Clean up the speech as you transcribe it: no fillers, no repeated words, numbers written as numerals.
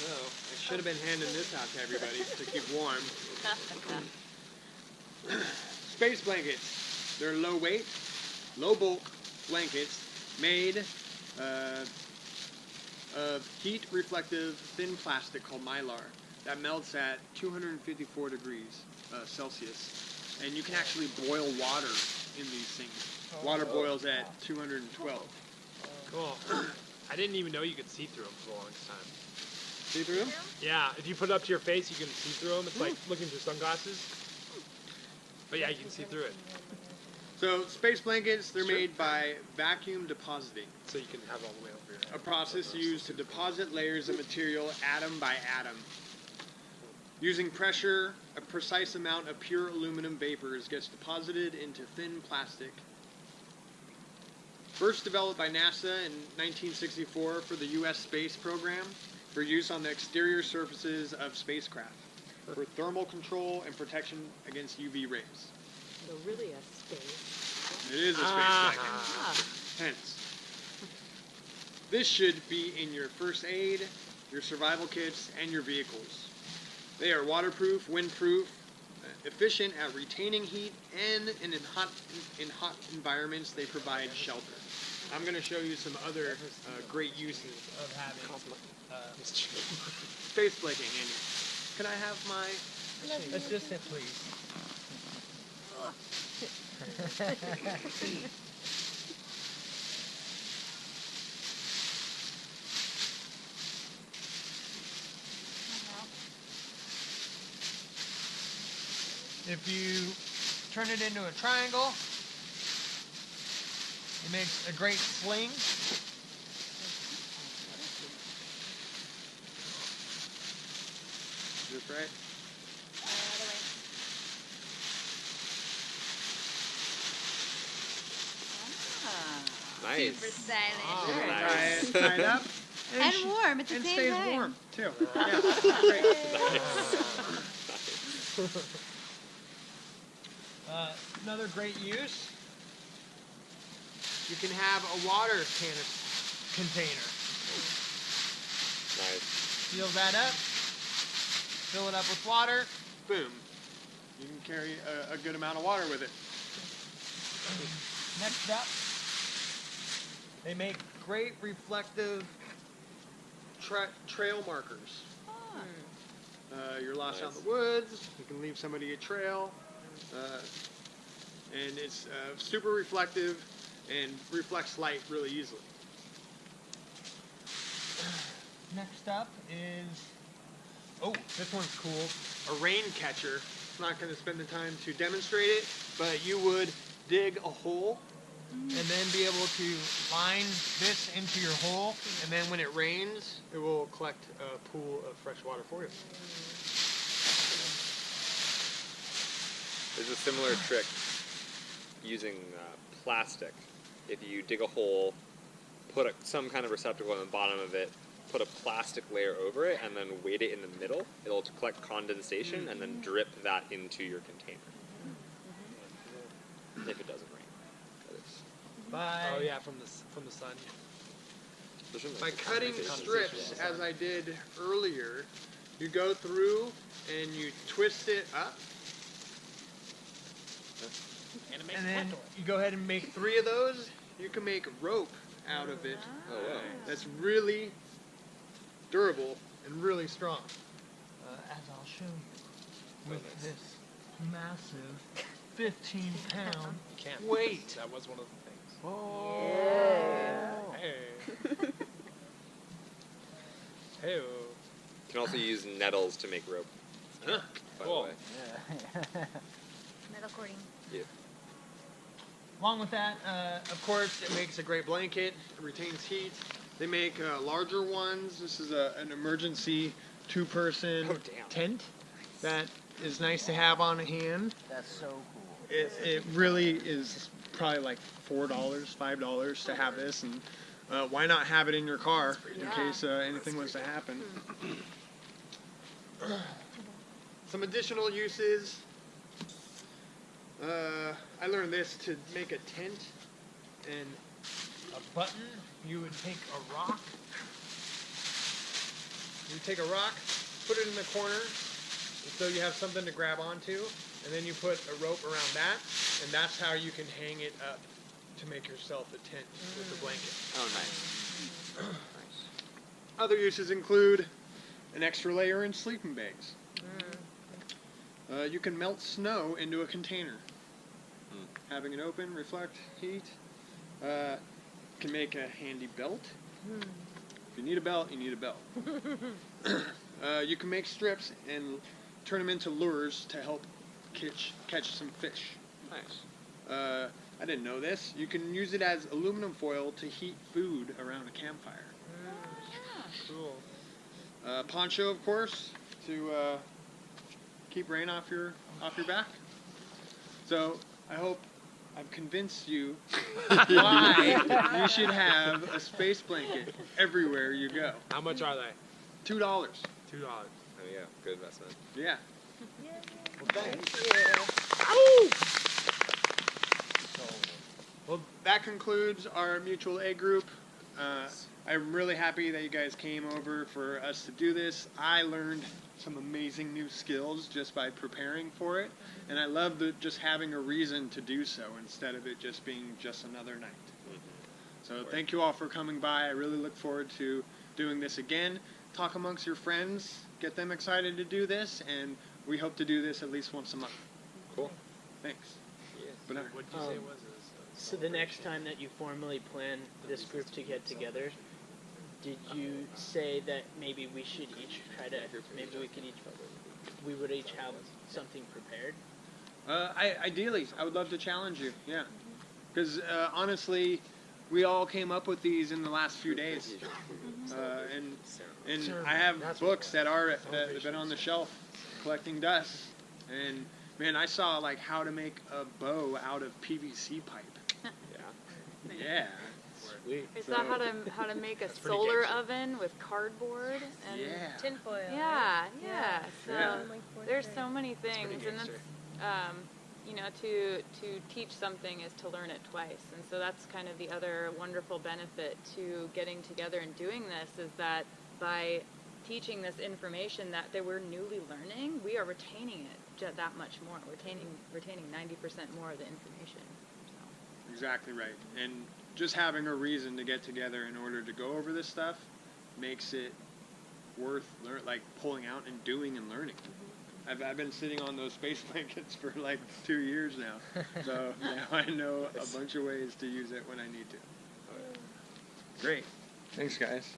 Oh, I should have been handing this out to everybody to keep warm. Space blankets. They're low weight, low bulk blankets made of heat reflective thin plastic called mylar that melts at 254 degrees Celsius. And you can actually boil water in these things. Water boils at 212. Cool. I didn't even know you could see through them for the longest time. See through them? Yeah, if you put it up to your face, you can see through them. It's like looking through sunglasses. But yeah, you can see through it. So space blankets, they're made by vacuum depositing. So you can have it all the way over your head. A process used to deposit layers of material atom by atom. Using pressure, a precise amount of pure aluminum vapors gets deposited into thin plastic. First developed by NASA in 1964 for the U.S. space program for use on the exterior surfaces of spacecraft for thermal control and protection against UV rays. So really a space. It is a space blanket. Hence. This should be in your first aid, your survival kits, and your vehicles. They are waterproof, windproof, efficient at retaining heat, and in hot environments they provide shelter. I'm going to show you some other great uses of having space blanket handy. Can I have my... Assistant, please. If you turn it into a triangle, it makes a great sling. Is this right? Nice. Super stylish. Oh, nice. Tie it up. And warm at the and same stays time. warm, too. Yeah, great. Another great use, You can have a water container. Nice. seal that up, fill it up with water. Boom. You can carry a good amount of water with it. Next up, they make great reflective Trail markers. You're lost out in the woods. You can leave somebody a trail. And it's super reflective and reflects light really easily. Next up is, Oh, this one's cool. A rain catcher. I'm not going to spend the time to demonstrate it, but you would dig a hole and then be able to line this into your hole. and then when it rains, it will collect a pool of fresh water for you. There's a similar trick using plastic. If you dig a hole, put some kind of receptacle on the bottom of it, put a plastic layer over it, and then weight it in the middle, it'll collect condensation and then drip that into your container. If it doesn't rain. But it's, by Oh yeah, from the sun. By cutting strips, as I did earlier, you go through and you twist it up, and then you go ahead and make 3 of those. You can make rope out of it. oh wow. That's really durable and really strong. as I'll show you, with this massive 15-pound You can't. weight. That was one of the things. Hey. Hey. You can also use nettles to make rope. Huh. By Cool. the way. Metal cording. Yeah. Along with that, Of course, it makes a great blanket. It retains heat. They make larger ones. This is an emergency 2-person Oh, damn. tent that is nice to have on hand. That's so cool. It really is probably like $4, $5 to have this, and why not have it in your car in case anything was to happen. Some additional uses. I learned this to make a tent, and a button, you would take a rock, You take a rock, put it in the corner, so you have something to grab onto, and then you put a rope around that, and that's how you can hang it up to make yourself a tent with a blanket. Oh, nice. Nice. Other uses include an extra layer in sleeping bags. You can melt snow into a container. Having it open, reflect heat. Can make a handy belt. If you need a belt, you need a belt. You can make strips and turn them into lures to help catch some fish. Nice. I didn't know this. You can use it as aluminum foil to heat food around a campfire. Cool. Poncho, of course, to keep rain off your back. So I hope I've convinced you why you should have a space blanket everywhere you go. How much are they? $2. $2. Oh, yeah. Good investment. Yeah. Well, thanks. Well, that concludes our mutual aid group. I'm really happy that you guys came over for us to do this. I learned some amazing new skills just by preparing for it, and I love just having a reason to do so instead of it just being just another night. So thank you all for coming by. I really look forward to doing this again. Talk amongst your friends, get them excited to do this, and we hope to do this at least once a month. Cool. Thanks. Yeah. But, What did you say it was? So the next time that you formally plan this group to get together, did you say that maybe we should each try to, we would each have something prepared? Ideally, I would love to challenge you, yeah. Because honestly, we all came up with these in the last few days. And I have books that have been on the shelf collecting dust. And man, I saw like how to make a bow out of PVC pipe. Yeah. Sweet. I saw how to make a pretty solar gangster. oven with cardboard and Yeah. Tinfoil. yeah. So Yeah. there's so many things, pretty and that's to teach something is to learn it twice, and so that's kind of the other wonderful benefit to getting together and doing this is that by teaching this information that we're newly learning, we are retaining it that much more. Retaining 90% more of the information. So. Exactly right. And just having a reason to get together in order to go over this stuff makes it worth pulling out and doing and learning. I've been sitting on those space blankets for like 2 years now, so now I know a bunch of ways to use it when I need to. Great. Thanks, guys.